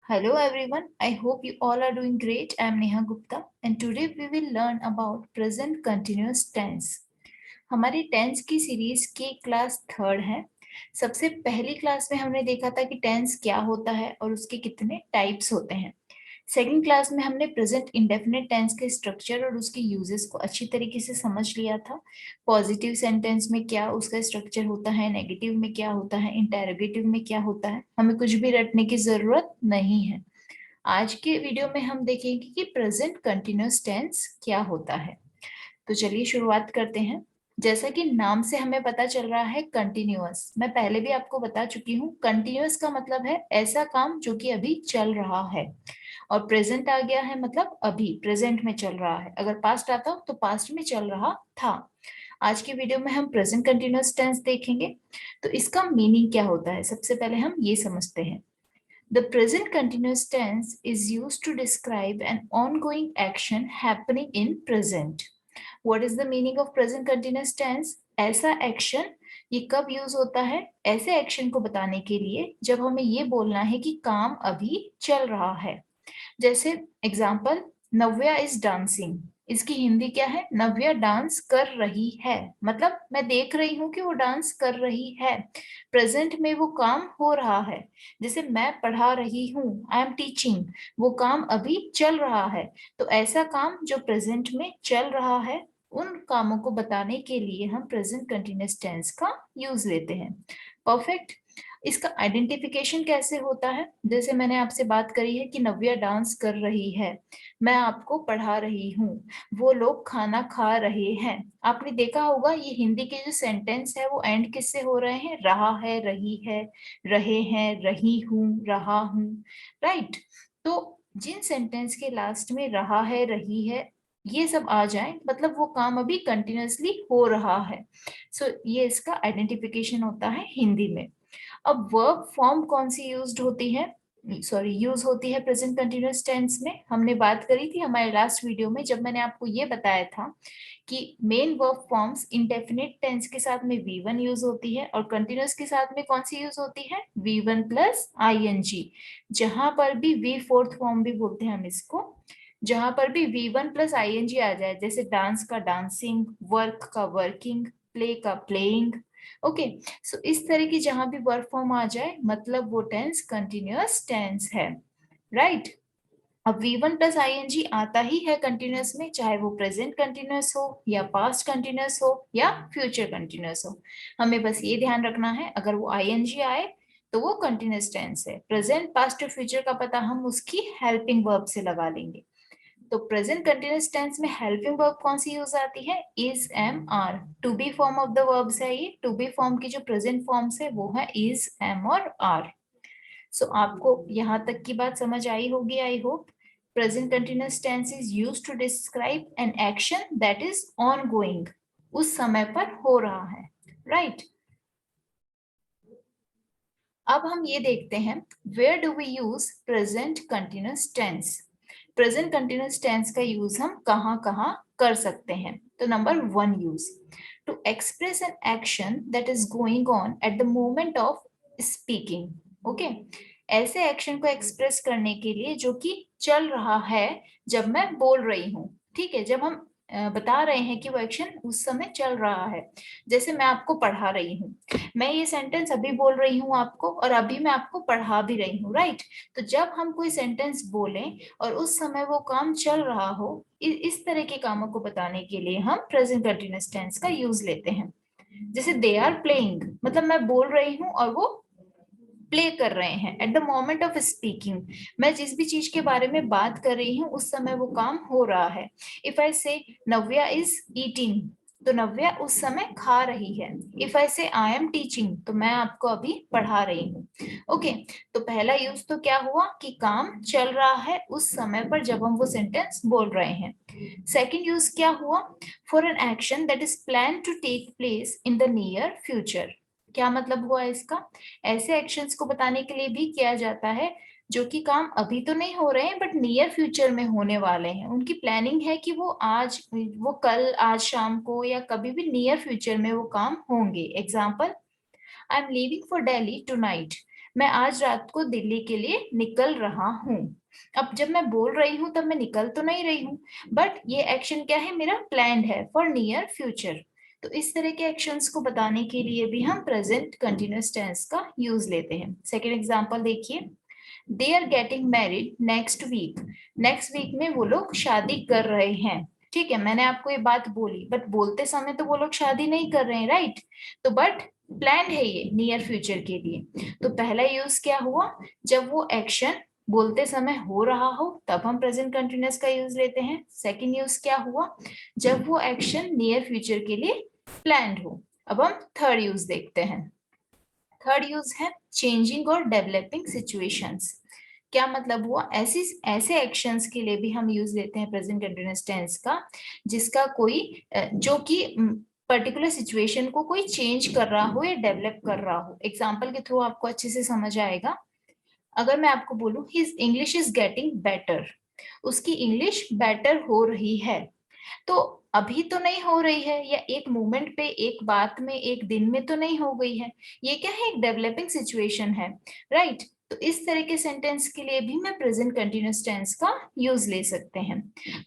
Hello everyone, I hope you all are doing great. I am Neha Gupta and today we will learn about present continuous tense. हमारी tense की series की class third है। सबसे पहली class में हमने देखा था कि टेंस क्या होता है और उसके कितने टाइप्स होते हैं। सेकंड क्लास में हमने प्रेजेंट इंडेफिनिट टेंस के स्ट्रक्चर और उसके यूजेस को अच्छी तरीके से समझ लिया था। पॉजिटिव सेंटेंस में क्या उसका स्ट्रक्चर होता है, नेगेटिव में क्या होता है, इंटेरोगेटिव में क्या होता है, हमें कुछ भी रटने की जरूरत नहीं है। आज के वीडियो में हम देखेंगे कि प्रेजेंट कंटिन्यूअस टेंस क्या होता है। तो चलिए शुरुआत करते हैं। जैसा कि नाम से हमें पता चल रहा है कंटिन्यूअस, मैं पहले भी आपको बता चुकी हूँ, कंटिन्यूअस का मतलब है ऐसा काम जो कि अभी चल रहा है। और प्रेजेंट आ गया है मतलब अभी प्रेजेंट में चल रहा है। अगर पास्ट आता तो पास्ट में चल रहा था। आज की वीडियो में हम प्रेजेंट कंटिन्यूअस टेंस देखेंगे। तो इसका मीनिंग क्या होता है, सबसे पहले हम ये समझते हैं। The present continuous tense is used to describe an ongoing action happening in present. What is the meaning of present continuous tense? ऐसा एक्शन ये कब यूज होता है? ऐसे एक्शन को बताने के लिए जब हमें ये बोलना है कि काम अभी चल रहा है। जैसे एग्जाम्पल, नव्या इज डांसिंग। इसकी हिंदी क्या है? नव्या डांस कर रही है, मतलब मैं देख रही हूँ कि वो डांस कर रही है। प्रेजेंट में वो काम हो रहा है। जैसे मैं पढ़ा रही हूँ, आई एम टीचिंग, वो काम अभी चल रहा है। तो ऐसा काम जो प्रेजेंट में चल रहा है, उन कामों को बताने के लिए हम प्रेजेंट कंटिन्यूअस टेंस का यूज लेते हैं। परफेक्ट। इसका आइडेंटिफिकेशन कैसे होता है? जैसे मैंने आपसे बात करी है कि नव्या डांस कर रही है, मैं आपको पढ़ा रही हूँ, वो लोग खाना खा रहे हैं। आपने देखा होगा ये हिंदी के जो सेंटेंस है वो एंड किससे हो रहे हैं? रहा है, रही है, रहे हैं, रही हूँ, रहा हूँ। राइट। तो जिन सेंटेंस के लास्ट में रहा है, रही है, ये सब आ जाए मतलब वो काम अभी कंटिन्यूअसली हो रहा है। सो ये इसका आइडेंटिफिकेशन होता है हिंदी में। अब वर्ब फॉर्म कौन सी यूज्ड होती है, सॉरी यूज होती है प्रेजेंट कंटिन्यूअस टेंस में? हमने बात करी थी हमारे लास्ट वीडियो में, जब मैंने आपको ये बताया था कि main verb forms indefinite tense के साथ में V1 यूज होती है और कंटिन्यूअस के साथ में कौन सी यूज होती है? V1 plus ING। जहां पर भी V फोर्थ फॉर्म भी बोलते हैं हम इसको, जहां पर भी V1 प्लस ING आ जाए, जैसे डांस का डांसिंग, वर्क का वर्किंग, प्ले का प्लेइंग। ओके। सो इस तरह की जहां भी वर्ब फॉर्म आ जाए मतलब वो टेंस कंटिन्यूअस टेंस है। राइट। अब V1 प्लस ING आता ही है कंटिन्यूअस में, चाहे वो प्रेजेंट कंटिन्यूअस हो या पास्ट कंटिन्यूअस हो या फ्यूचर कंटिन्यूअस हो। हमें बस ये ध्यान रखना है, अगर वो ING आए तो वो कंटिन्यूअस टेंस है। प्रेजेंट, पास्ट और फ्यूचर का पता हम उसकी हेल्पिंग वर्ब से लगा लेंगे। तो प्रेजेंट कंटिन्यूअस टेंस में हेल्पिंग वर्ब कौन सी यूज आती है? Is, am, are. To be form of the verbs है ये। टू बी फॉर्म की जो प्रेजेंट फॉर्म्स है वो है इज, एम और आर। सो आपको यहाँ तक की बात समझ आई होगी, I hope. Present continuous tense is used to describe an action that is ongoing, उस समय पर हो रहा है। राइट। अब हम ये देखते हैं, where do we use present continuous tense. Present continuous tense का यूज हम कहाँ कहाँ कर सकते हैं? तो number 1 use, to express an action that is going on at the moment of speaking. Okay. ऐसे एक्शन को एक्सप्रेस करने के लिए जो कि चल रहा है जब मैं बोल रही हूँ। ठीक है, जब हम बता रहे हैं कि वो एक्शन उस समय चल रहा है। जैसे मैं आपको पढ़ा रही हूँ, मैं ये सेंटेंस अभी बोल रही हूँ आपको और अभी मैं आपको पढ़ा भी रही हूँ। राइट। तो जब हम कोई सेंटेंस बोलें और उस समय वो काम चल रहा हो, इस तरह के कामों को बताने के लिए हम प्रेजेंट कंटिन्यूअस टेंस का यूज लेते हैं। जैसे दे आर प्लेइंग, मतलब मैं बोल रही हूँ और वो प्ले कर रहे हैं। Eight the moment of speaking, मैं जिस भी चीज के बारे में बात कर रही हूँ उस समय वो काम हो रहा है। इफ आई से नव्या इज ईटिंग, तो नव्या उस समय खा रही है। इफ आई से आई एम टीचिंग, तो मैं आपको अभी पढ़ा रही हूँ। ओके। तो पहला यूज तो क्या हुआ कि काम चल रहा है उस समय पर जब हम वो सेंटेंस बोल रहे हैं। सेकेंड यूज क्या हुआ? For an action that is plan to take place in the near future. क्या मतलब हुआ इसका? ऐसे एक्शंस को बताने के लिए भी किया जाता है जो कि काम अभी तो नहीं हो रहे हैं बट नियर फ्यूचर में होने वाले हैं। उनकी प्लानिंग है कि वो आज, वो कल, आज शाम को या कभी भी नियर फ्यूचर में वो काम होंगे। Example, I am leaving for Delhi tonight. मैं आज रात को दिल्ली के लिए निकल रहा हूँ। अब जब मैं बोल रही हूँ तब मैं निकल तो नहीं रही हूँ, बट ये एक्शन क्या है, मेरा प्लान्ड है फॉर नियर फ्यूचर। तो इस तरह के एक्शंस को बताने के लिए भी हम प्रेजेंट कंटिन्यूअस टेंस का यूज लेते हैं। सेकेंड एग्जाम्पल देखिए, they are getting married next week. Next week में वो लोग शादी कर रहे हैं। ठीक है, मैंने आपको ये बात बोली, बट बोलते समय तो वो लोग शादी नहीं कर रहे हैं, राइट? तो बट प्लान है ये नियर फ्यूचर के लिए। तो पहला यूज क्या हुआ, जब वो एक्शन बोलते समय हो रहा हो तब हम प्रेजेंट कंटिन्यूअस का यूज लेते हैं। सेकंड यूज क्या हुआ, जब वो एक्शन नियर फ्यूचर के लिए प्लान्ड हो। अब हम थर्ड यूज देखते हैं। थर्ड यूज है चेंजिंग और डेवलपिंग सिचुएशंस। क्या मतलब हुआ, ऐसे एक्शंस के लिए भी हम यूज लेते हैं प्रेजेंट कंटिन्यूअस टेंस का, जिसका कोई जो कि पर्टिकुलर सिचुएशन को कोई चेंज कर रहा हो या डेवलप कर रहा हो। एग्जाम्पल के थ्रू आपको अच्छे से समझ आएगा। अगर मैं आपको बोलूं his English is getting better, उसकी इंग्लिश बेटर हो रही है, तो अभी तो नहीं हो रही है, या एक मोमेंट पे, एक बात में, एक दिन में तो नहीं हो गई है। ये क्या है, एक डेवलपिंग सिचुएशन है, राइट? तो इस तरह के सेंटेंस के लिए भी मैं प्रेजेंट कंटिन्यूअस टेंस का यूज ले सकते हैं।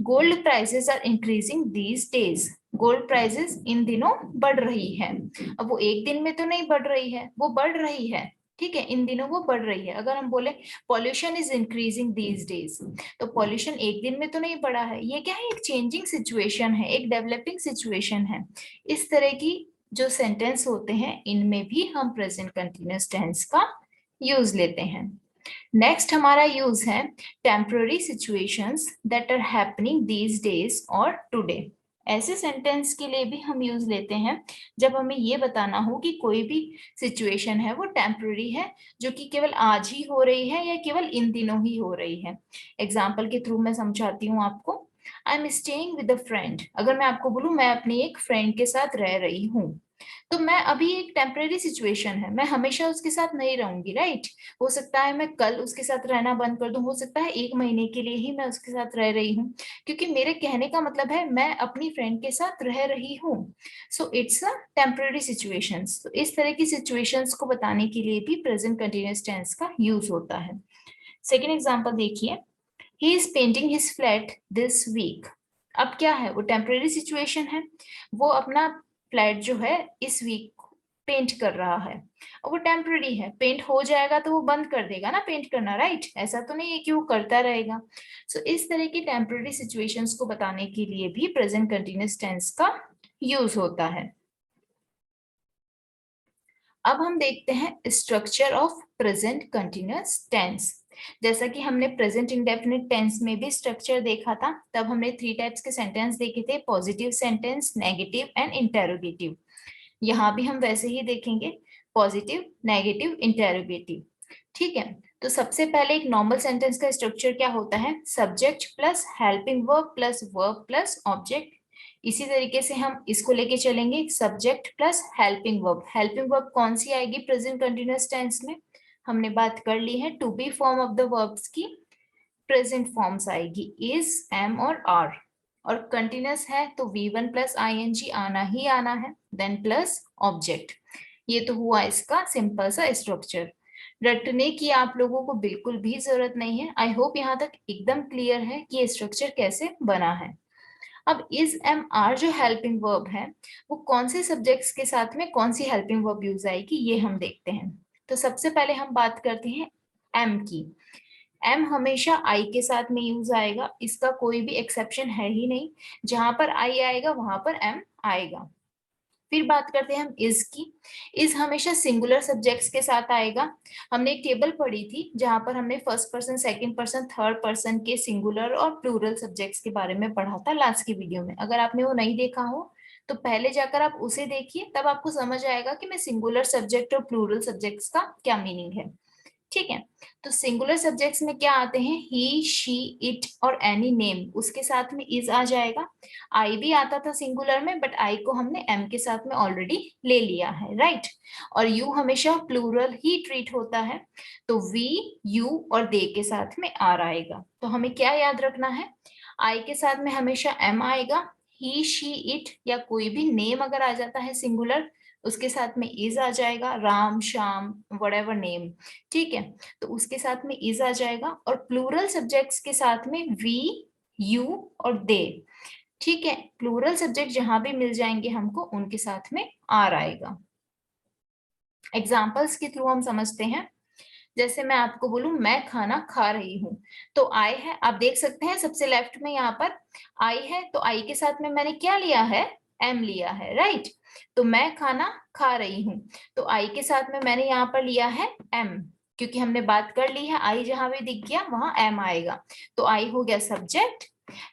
Gold prices are increasing these days. Gold prices इन दिनों बढ़ रही है। अब वो एक दिन में तो नहीं बढ़ रही है, वो बढ़ रही है। ठीक है, इन दिनों वो बढ़ रही है। अगर हम बोले pollution is increasing these days, तो पॉल्यूशन एक दिन में तो नहीं बढ़ा है। ये क्या है, एक चेंजिंग सिचुएशन है, एक डेवलपिंग सिचुएशन है। इस तरह की जो सेंटेंस होते हैं इनमें भी हम प्रेजेंट कंटिन्यूअस टेंस का यूज लेते हैं। नेक्स्ट हमारा यूज है temporary situations that are happening these days और टुडे। ऐसे सेंटेंस के लिए भी हम यूज लेते हैं जब हमें ये बताना हो कि कोई भी सिचुएशन है वो टेम्पररी है, जो कि केवल आज ही हो रही है या केवल इन दिनों ही हो रही है। एग्जाम्पल के थ्रू मैं समझाती हूँ आपको। I am staying with a friend. अगर मैं आपको बोलूं मैं अपनी एक फ्रेंड के साथ रह रही हूँ, तो मैं अभी एक टेम्परेरी सिचुएशन है, मैं हमेशा उसके साथ नहीं रहूंगी, राइट? हो सकता है मैं कल उसके साथ रहना बंद कर दूं, हो सकता है एक महीने के लिए ही मैं उसके साथ रह रही हूँ, क्योंकि मेरे कहने का मतलब है मैं अपनी फ्रेंड के साथ रह रही हूँ। So it's a temporary situations. तो इस तरह की सिचुएशंस को बताने के लिए भी प्रेजेंट कंटिन्यूअस टेंस का यूज होता है। सेकेंड एग्जाम्पल देखिए, he is painting his flat this week. अब क्या है, वो टेम्परेरी सिचुएशन है, वो अपना फ्लैट जो है इस वीक पेंट कर रहा है। और वो टेम्परेरी है, पेंट हो जाएगा तो वो बंद कर देगा ना पेंट करना, राइट? ऐसा तो नहीं है कि वो करता रहेगा। सो इस तरह की टेम्परेरी सिचुएशंस को बताने के लिए भी प्रेजेंट कंटिन्यूअस टेंस का यूज होता है। अब हम देखते हैं structure of present continuous tense. जैसा कि हमने प्रेजेंट इंडेफिनिट टेंस में भी स्ट्रक्चर देखा था, तब हमने 3 टाइप्स के सेंटेंस देखे थे, positive sentence, negative and interrogative. यहाँ भी हम वैसे ही देखेंगे, पॉजिटिव, नेगेटिव, इंटेरोगेटिव। ठीक है, तो सबसे पहले एक नॉर्मल सेंटेंस का स्ट्रक्चर क्या होता है, subject plus helping verb plus verb plus object. इसी तरीके से हम इसको लेके चलेंगे, subject plus helping verb. Helping verb कौन सी आएगी प्रेजेंट कंटिन्यूअस टेंस में, हमने बात कर ली है, to be form of the verbs की प्रेजेंट फॉर्म्स आएगी, इज, एम और आर। और कंटिन्यूअस है तो V1 प्लस ING आना ही आना है, देन प्लस ऑब्जेक्ट। ये तो हुआ इसका सिंपल सा स्ट्रक्चर। रटने की आप लोगों को बिल्कुल भी जरूरत नहीं है। आई होप यहाँ तक एकदम क्लियर है कि ये स्ट्रक्चर कैसे बना है। अब इज, एम, आर जो हेल्पिंग वर्ब है, वो कौन से सब्जेक्ट्स के साथ में कौन सी हेल्पिंग वर्ब यूज आएगी ये हम देखते हैं। तो सबसे पहले हम बात करते हैं एम की। एम हमेशा आई के साथ में यूज आएगा, इसका कोई भी एक्सेप्शन है ही नहीं। जहां पर आई आएगा वहां पर एम आएगा। फिर बात करते हैं हम इज की। इज हमेशा सिंगुलर सब्जेक्ट्स के साथ आएगा। हमने एक टेबल पढ़ी थी जहां पर हमने first person, second person, third person के सिंगुलर और प्लूरल सब्जेक्ट्स के बारे में पढ़ा था लास्ट की वीडियो में। अगर आपने वो नहीं देखा हो तो पहले जाकर आप उसे देखिए, तब आपको समझ आएगा कि मैं सिंगुलर सब्जेक्ट और प्लूरल सब्जेक्ट्स का क्या मीनिंग है। ठीक है, तो सिंगुलर सब्जेक्ट्स में क्या आते हैं, ही, शी, इट और एनी नेम, उसके साथ में इज आ जाएगा। आई भी आता था सिंगुलर में, बट आई को हमने एम के साथ में ऑलरेडी ले लिया है, राइट? और यू हमेशा प्लूरल ही ट्रीट होता है, तो वी, यू और दे के साथ में आर आएगा। तो हमें क्या याद रखना है, आई के साथ में हमेशा एम आएगा, ही, शी, इट या कोई भी नेम अगर आ जाता है सिंगुलर उसके साथ में इज आ जाएगा, राम, श्याम, whatever नेम, ठीक है। तो उसके साथ में इज आ जाएगा, और प्लूरल सब्जेक्ट्स के साथ में वी, यू और दे, ठीक है। प्लूरल सब्जेक्ट जहां भी मिल जाएंगे हमको, उनके साथ में आर आएगा। एग्जाम्पल्स के थ्रू हम समझते हैं। जैसे मैं आपको बोलूं मैं खाना खा रही हूँ, तो आई है, आप देख सकते हैं सबसे लेफ्ट में यहाँ पर आई है, तो आई के साथ में मैंने क्या लिया है, एम लिया है, राइट। तो मैं खाना खा रही हूँ, तो आई के साथ में मैंने यहाँ पर लिया है एम, क्योंकि हमने बात कर ली है, आई जहां भी दिख गया वहां एम आएगा। तो आई हो गया सब्जेक्ट,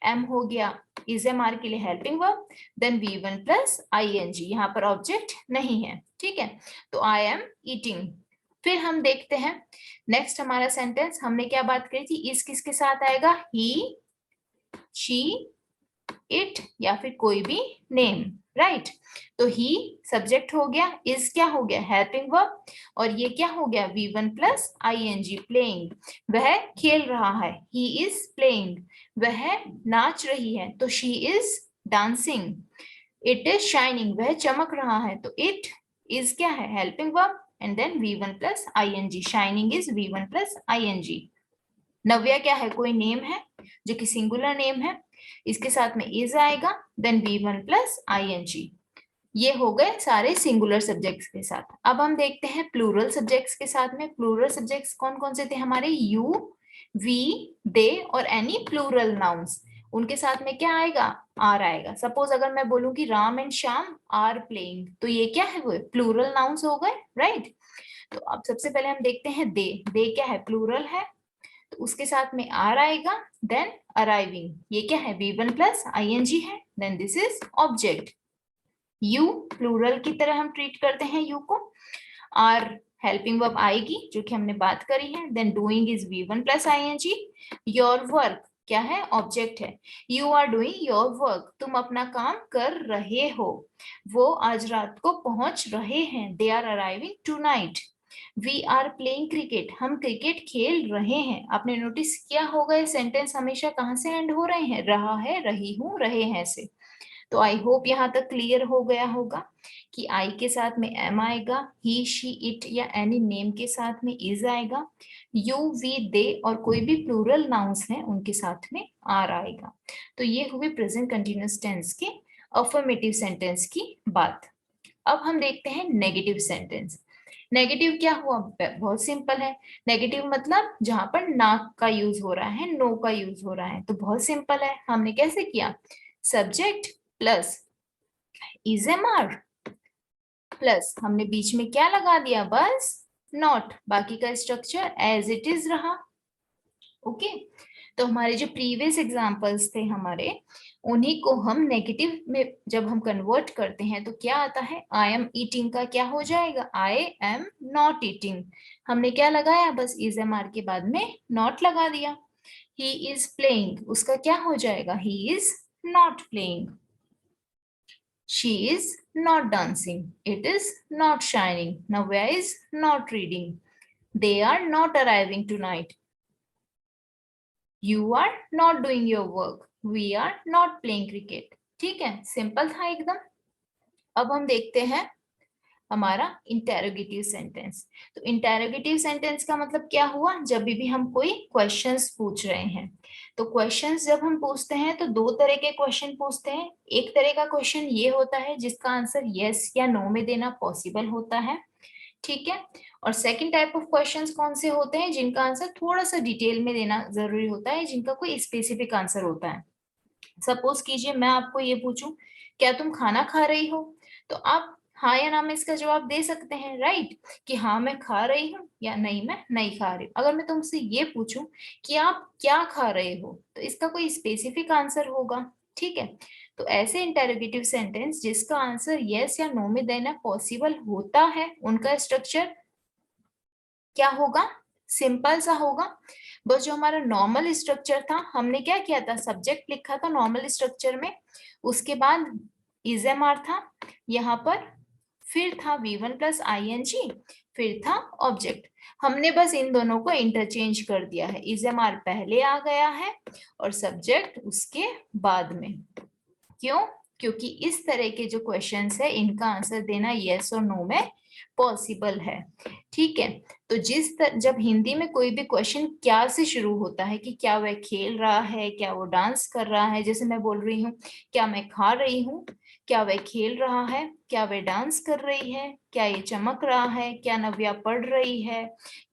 एम हो गया इज एम आर के लिए helping verb, then V one plus I N G, यहाँ पर ऑब्जेक्ट नहीं है, ठीक है। तो आई एम ईटिंग। फिर हम देखते हैं नेक्स्ट हमारा सेंटेंस, हमने क्या बात करी थी, इस किसके साथ आएगा, ही, शी, इट या फिर कोई भी नेम, राइट। तो ही सब्जेक्ट हो गया, इज क्या हो गया, हेल्पिंग वर्ब, और ये क्या हो गया, V one plus I N G, playing, वह खेल रहा है, ही इज प्लेइंग, वह नाच रही है, तो she is dancing, it is shining, वह चमक रहा है, तो इट इज क्या है, helping verb, and then v1 plus ing, shining is v1 plus ing। नव्या क्या है, कोई नेम है जो कि सिंगुलर नेम है, इसके साथ में is आएगा, then v1 plus ing। ये हो गए सारे सिंगुलर सब्जेक्ट्स के साथ। अब हम देखते हैं प्लूरल सब्जेक्ट्स के साथ में। प्लूरल सब्जेक्ट्स कौन कौन से थे हमारे, यू, वी, दे और एनी प्लूरल नाउन्स, उनके साथ में क्या आएगा, आर आएगा। सपोज अगर मैं बोलूं कि Ram and Shyam are playing, तो ये क्या है, वो प्लूरल नाउन्स हो गए, राइट। तो अब सबसे पहले हम देखते हैं दे, दे क्या है, प्लूरल है, तो उसके साथ में आर आएगा, देन अराइविंग, ये क्या है, V one plus I N G है, then this is object. You plural की तरह हम ट्रीट करते हैं यू को, आर हेल्पिंग वर्ब आएगी जो कि हमने बात करी है, then doing is V one plus I N G, your work क्या है, ऑब्जेक्ट है, you are doing your work, तुम अपना काम कर रहे हो, वो आज रात को पहुंच रहे हैं, they are arriving tonight, we are playing cricket, हम क्रिकेट खेल रहे हैं। आपने नोटिस किया होगा ये सेंटेंस हमेशा कहाँ से एंड हो रहे हैं, रहा है, रही हूं, रहे हैं से। तो आई होप यहाँ तक क्लियर हो गया होगा कि आई के साथ में एम आएगा, ही, शी, इट या एनी नेम के साथ में इज आएगा, यू, वी, दे और कोई भी प्लूरल नाउन्स हैं उनके साथ में आर आएगा। तो ये हुई प्रेजेंट कंटिन्यूअस टेंस के अफर्मेटिव सेंटेंस की बात। अब हम देखते हैं नेगेटिव सेंटेंस। नेगेटिव क्या हुआ, बहुत सिंपल है। नेगेटिव मतलब जहां पर ना का यूज हो रहा है, नो का यूज हो रहा है, तो बहुत सिंपल है। हमने कैसे किया, सब्जेक्ट प्लस इजेमआर प्लस हमने बीच में क्या लगा दिया, बस नॉट, बाकी का स्ट्रक्चर एज इट इज रहा। ओके, तो हमारे जो प्रीवियस एग्जांपल्स थे हमारे, उन्हीं को हम नेगेटिव में जब हम कन्वर्ट करते हैं तो क्या आता है, आई एम ईटिंग का क्या हो जाएगा, आई एम नॉट ईटिंग। हमने क्या लगाया, बस इज एम आर के बाद में नॉट लगा दिया। ही इज प्लेइंग, उसका क्या हो जाएगा, ही is not playing. She is not dancing. It is not shining. Navya is not reading. They are not arriving tonight. You are not doing your work. We are not playing cricket. ठीक है, simple था एकदम। अब हम देखते हैं हमारा interrogative sentence. तो इंटेरोगेटिव सेंटेंस का मतलब क्या हुआ, जब भी हम कोई क्वेश्चंस पूछ रहे हैं, तो क्वेश्चंस जब हम पूछते हैं तो दो तरह के क्वेश्चन पूछते हैं। एक तरह का क्वेश्चन ये होता है जिसका आंसर यस या नो में देना पॉसिबल होता है, ठीक है। और सेकंड टाइप ऑफ क्वेश्चंस कौन से होते हैं, जिनका आंसर थोड़ा सा डिटेल में देना जरूरी होता है, जिनका कोई स्पेसिफिक आंसर होता है। सपोज कीजिए मैं आपको ये पूछूं, क्या तुम खाना खा रही हो, तो आप हाँ या ना में इसका जवाब दे सकते हैं, राइट, कि हाँ मैं खा रही हूँ या नहीं मैं नहीं खा रही हूँ। अगर मैं तुमसे ये पूछूं कि आप क्या खा रहे हो, तो इसका कोई स्पेसिफिक आंसर होगा, ठीक है। तो ऐसे इंटेरोगेटिव सेंटेंस जिसका आंसर यस या नो में देना पॉसिबल होता है, उनका स्ट्रक्चर क्या होगा, सिंपल सा होगा। बस जो हमारा नॉर्मल स्ट्रक्चर था, हमने क्या किया था, सब्जेक्ट लिखा था नॉर्मल स्ट्रक्चर में, उसके बाद इजेमआर था यहाँ पर, फिर था V one plus I N G, फिर था ऑब्जेक्ट। हमने बस इन दोनों को इंटरचेंज कर दिया है, इजेमआर पहले आ गया है और सब्जेक्ट उसके बाद में। क्यों, क्योंकि इस तरह के जो क्वेश्चंस है इनका आंसर देना यस और नो में पॉसिबल है। ठीक है, तो जब हिंदी में कोई भी क्वेश्चन क्या से शुरू होता है कि क्या वह खेल रहा है, क्या वो डांस कर रहा है, जैसे मैं बोल रही हूँ क्या मैं खा रही हूँ, क्या वह खेल रहा है, क्या वह डांस कर रही है, क्या ये चमक रहा है, क्या नव्या पढ़ रही है,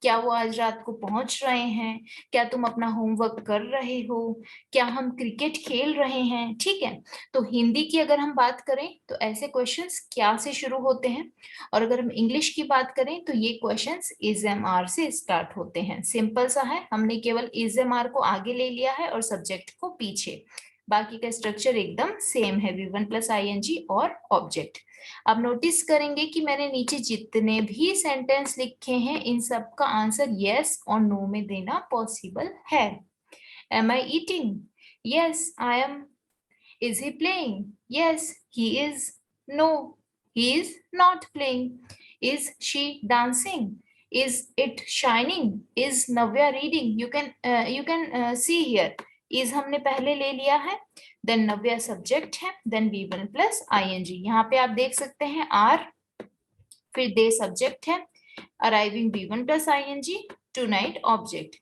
क्या वो आज रात को पहुंच रहे हैं, क्या तुम अपना होमवर्क कर रहे हो, क्या हम क्रिकेट खेल रहे हैं। ठीक है, तो हिंदी की अगर हम बात करें तो ऐसे क्वेश्चंस क्या से शुरू होते हैं, और अगर हम इंग्लिश की बात करें तो ये क्वेश्चंस इज एम आर से स्टार्ट होते हैं। सिंपल सा है, हमने केवल इज एम आर को आगे ले लिया है और सब्जेक्ट को पीछे, बाकी का स्ट्रक्चर एकदम सेम है, V1 प्लस ING और ऑब्जेक्ट। अब नोटिस करेंगे कि मैंने नीचे जितने भी सेंटेंस लिखे हैं इन सब का आंसर यस और नो में देना पॉसिबल है। Am I eating? Yes I am. Is he playing? Yes he is. No he is not playing. Is she dancing? Is it shining? Is Navya reading? You can see here, is हमने पहले ले लिया है, देन Navya subject है, then V1 plus ING। यहाँ पे आप देख सकते हैं आर, फिर दे सब्जेक्ट है, arriving V1 plus ING, tonight object.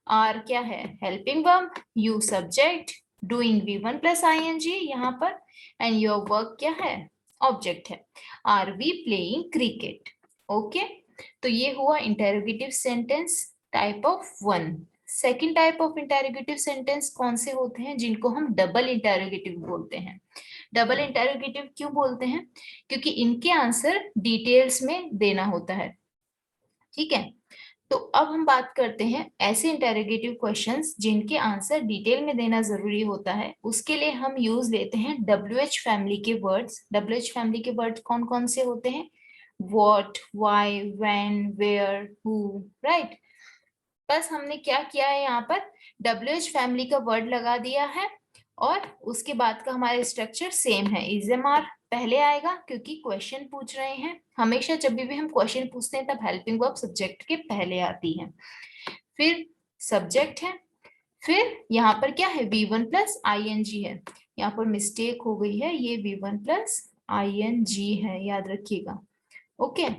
Are क्या है? Helping verb, you subject, doing V1 plus ING यहाँ पर, एंड योर वर्क क्या है? ऑब्जेक्ट है। Are we playing cricket? Okay, तो ये हुआ interrogative sentence type of 1। Second type of interrogative sentence कौन से होते हैं? जिनको हम डबल इंटेरोगेटिव बोलते हैं। डबल इंटेरोगेटिव क्यों बोलते हैं? क्योंकि इनके आंसर डिटेल्स में देना होता है। ठीक है, तो अब हम बात करते हैं ऐसे इंटेरोगेटिव क्वेश्चंस जिनके आंसर डिटेल में देना जरूरी होता है। उसके लिए हम यूज लेते हैं WH फैमिली के वर्ड्स। WH फैमिली के वर्ड्स कौन कौन से होते हैं? What, why, when, where, who, right? बस हमने क्या किया है, यहाँ पर WH फैमिली का वर्ड लगा दिया है और उसके बाद का हमारा स्ट्रक्चर सेम है। इजएमआर पहले आएगा क्योंकि क्वेश्चन पूछ रहे हैं। हमेशा जब भी हम क्वेश्चन पूछते हैं तब हेल्पिंग वर्ब सब्जेक्ट के पहले आती है, फिर सब्जेक्ट है, फिर यहाँ पर क्या है? V1 प्लस ING है। यहाँ पर मिस्टेक हो गई है, ये V1 प्लस ING है, याद रखिएगा। ओके,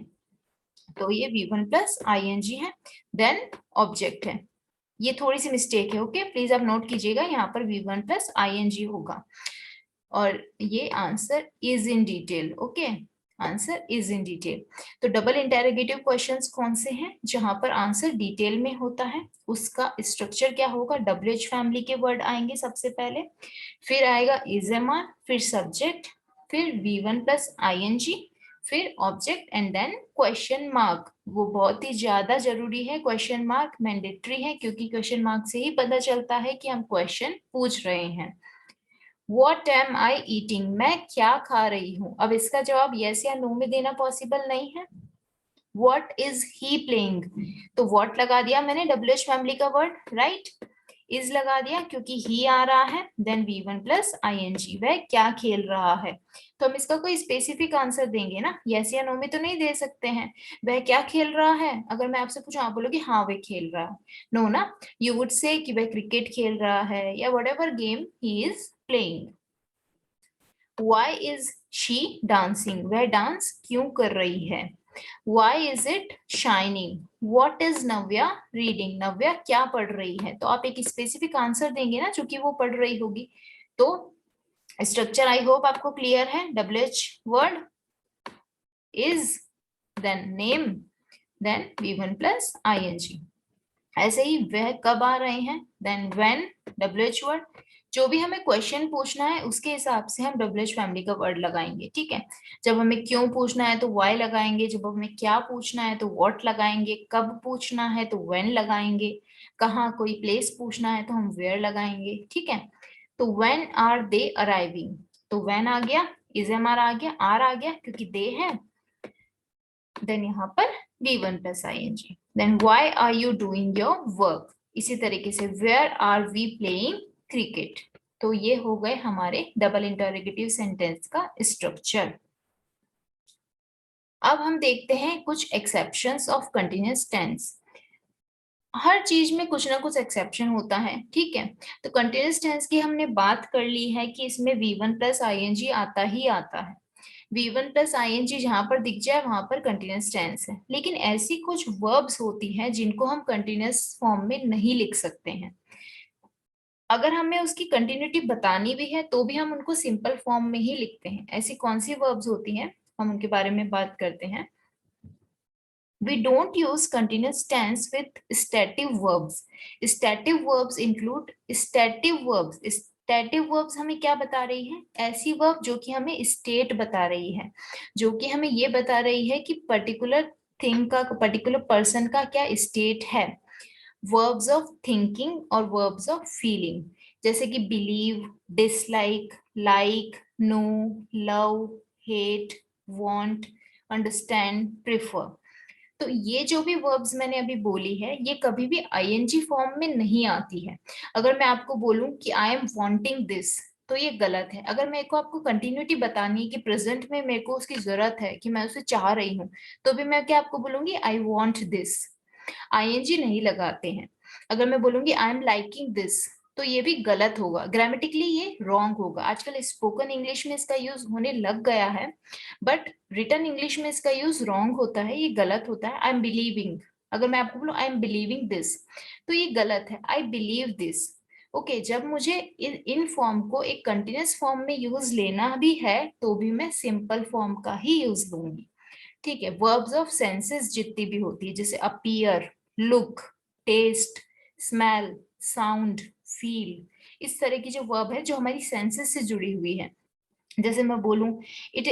तो ये V1 प्लस ING है, देन ऑब्जेक्ट है। ये थोड़ी सी मिस्टेक है, ओके, प्लीज आप नोट कीजिएगा, यहाँ पर V1 प्लस ING होगा और ये answer is in detail. Okay, answer is in detail. तो डबल इंटेरोगेटिव क्वेश्चंस कौन से हैं जहां पर आंसर डिटेल में होता है? उसका स्ट्रक्चर क्या होगा? WH फैमिली के वर्ड आएंगे सबसे पहले, फिर आएगा इजएमआर, फिर सब्जेक्ट, फिर V1 प्लस ING, फिर object and then question mark. वो बहुत ही ज्यादा जरूरी है, क्वेश्चन मार्क मैंडेटरी है क्योंकि क्वेश्चन मार्क से ही पता चलता है कि हम क्वेश्चन पूछ रहे हैं। What am I eating? मैं क्या खा रही हूँ? अब इसका जवाब यस या नो में देना पॉसिबल नहीं है। What is he playing? तो what लगा दिया मैंने WH फैमिली का वर्ड, राइट? इज लगा दिया क्योंकि ही आ रहा है, देन V1 प्लस ING, वह क्या खेल रहा है। तो हम इसका कोई स्पेसिफिक आंसर देंगे ना, यस या नो में तो नहीं दे सकते हैं। वह क्या खेल रहा है, अगर मैं आपसे पूछूं आप बोलोगे हाँ वह खेल रहा है, नो ना, यू वुड से कि वह क्रिकेट खेल रहा है या whatever game he is playing. Why is she dancing? वह डांस क्यों कर रही है? Why is it shining? What is Navya reading? नव्या क्या पढ़ रही है? तो आप एक स्पेसिफिक आंसर देंगे ना जो कि वो पढ़ रही होगी। तो स्ट्रक्चर आई होप आपको क्लियर है। WH word, is, then name, then V1 plus ING। ऐसे ही वह कब आ रहे हैं, देन when, WH वर्ड। जो भी हमें क्वेश्चन पूछना है उसके हिसाब से हम WH फैमिली का वर्ड लगाएंगे। ठीक है, जब हमें क्यों पूछना है तो why लगाएंगे, जब हमें क्या पूछना है तो what लगाएंगे, कब पूछना है तो when लगाएंगे, कहाँ कोई प्लेस पूछना है तो हम where लगाएंगे। ठीक है, तो when are they arriving? तो when आ गया, इजएमआर आ गया, आर आ गया क्योंकि दे है, देन यहाँ पर V1 plus ING, then why are you doing your work? इसी तरीके से where are we playing cricket? तो ये हो गए हमारे डबल इंटरोगेटिव सेंटेंस का स्ट्रक्चर। अब हम देखते हैं कुछ एक्सेप्शंस ऑफ कंटिन्यूअस टेंस। हर चीज में कुछ ना कुछ एक्सेप्शन होता है, ठीक है। तो कंटिन्यूअस टेंस की हमने बात कर ली है कि इसमें V1 प्लस आईएनजी आता ही आता है। V1 प्लस आईएनजी जहां पर दिख जाए वहां पर कंटिन्यूअस टेंस है। लेकिन ऐसी कुछ वर्ब्स होती हैं जिनको हम कंटिन्यूअस फॉर्म में नहीं लिख सकते हैं। अगर हमें उसकी कंटिन्यूटी बतानी भी है तो भी हम उनको सिंपल फॉर्म में ही लिखते हैं। ऐसी कौन सी वर्ब्स होती हैं, हम उनके बारे में बात करते हैं। We don't use continuous tense with stative verbs. Stative verbs include stative verbs. Stative verbs हमें क्या बता रही है? ऐसी वर्ब जो कि हमें स्टेट बता रही है, जो कि हमें ये बता रही है कि पर्टिकुलर थिंग का, पर्टिकुलर पर्सन का क्या स्टेट है। वर्ब्स ऑफ थिंकिंग और वर्ब्स ऑफ फीलिंग, जैसे कि believe, dislike, like, know, love, hate, want, understand, prefer. तो ये जो भी वर्ब्स मैंने अभी बोली है ये कभी भी आईएनजी फॉर्म में नहीं आती है। अगर मैं आपको बोलूं कि आई एम वांटिंग दिस, तो ये गलत है। अगर मेरे को आपको कंटिन्यूटी बतानी है कि प्रेजेंट में मेरे को उसकी जरूरत है, कि मैं उसे चाह रही हूँ, तो भी मैं क्या आपको बोलूंगी आई वॉन्ट दिस। आईएनजी नहीं लगाते हैं। अगर मैं बोलूंगी आई एम लाइकिंग दिस, तो ये भी गलत होगा, ग्रामेटिकली ये रॉन्ग होगा। आजकल स्पोकन इंग्लिश में इसका यूज होने लग गया है, बट रिटन इंग्लिश में इसका यूज रॉन्ग होता है, ये गलत होता है। आई एम बिलीविंग, अगर मैं आपको बोलूं आई एम बिलीविंग दिस, तो ये गलत है। I believe this. ओके, जब मुझे इन फॉर्म को एक कंटिन्यूअस फॉर्म में यूज लेना भी है तो भी मैं सिंपल फॉर्म का ही यूज लूंगी, ठीक है। वर्ब्स ऑफ सेंसेस जितनी भी होती है, जैसे appear, look, taste, smell, sound, feel, इस तरह की जो वर्ब है जो हमारी सेंसेस से जुड़ी हुई है। जैसे मैं बोलूं it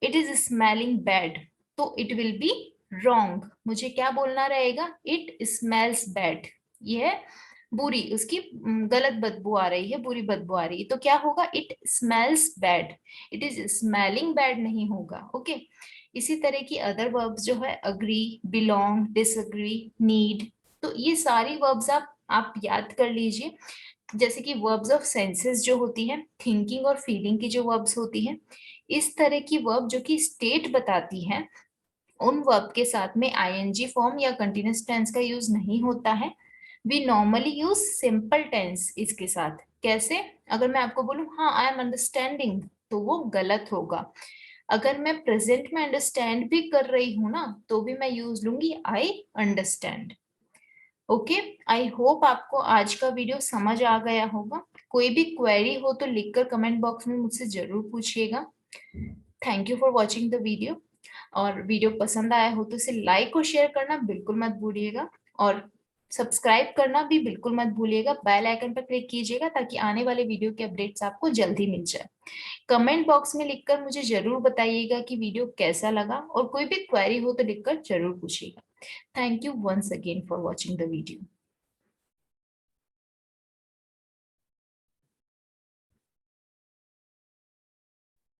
it is smelling bad, तो इट विल बी रॉन्ग। मुझे क्या बोलना रहेगा? It smells bad. यह बुरी, उसकी गलत बदबू आ रही है, बुरी बदबू आ रही है, तो क्या होगा? It smells bad. It is smelling bad नहीं होगा, ओके। इसी तरह की अदर वर्ब्स जो है, अग्री, बिलोंग, डिसअग्री, नीड, तो ये सारी वर्ब्स आप याद कर लीजिए। जैसे कि वर्ब्स ऑफ सेंसेस जो होती है, थिंकिंग और फीलिंग की जो वर्ब्स होती है, इस तरह की वर्ब जो कि स्टेट बताती है, उन वर्ब के साथ में आईएनजी फॉर्म या कंटिन्यूअस टेंस का यूज नहीं होता है। We normally use simple tense इसके साथ। कैसे? अगर मैं आपको बोलूं हाँ आई एम अंडरस्टैंडिंग, तो वो गलत होगा। अगर मैं प्रेजेंट में अंडरस्टैंड भी कर रही हूँ ना, तो भी मैं यूज लूंगी I understand. Okay, I hope आपको आज का वीडियो समझ आ गया होगा। कोई भी क्वेरी हो तो लिखकर कमेंट बॉक्स में मुझसे जरूर पूछिएगा। Thank you for watching the video. और वीडियो पसंद आया हो तो इसे लाइक और शेयर करना बिल्कुल मत भूलिएगा, और सब्सक्राइब करना भी बिल्कुल मत भूलिएगा। बेल आइकन पर क्लिक कीजिएगा ताकि आने वाले वीडियो के अपडेट्स आपको जल्दी मिल जाए। कमेंट बॉक्स में लिखकर मुझे जरूर बताइएगा कि वीडियो कैसा लगा, और कोई भी क्वेरी हो तो लिखकर जरूर पूछिएगा। Thank you once again for watching the video.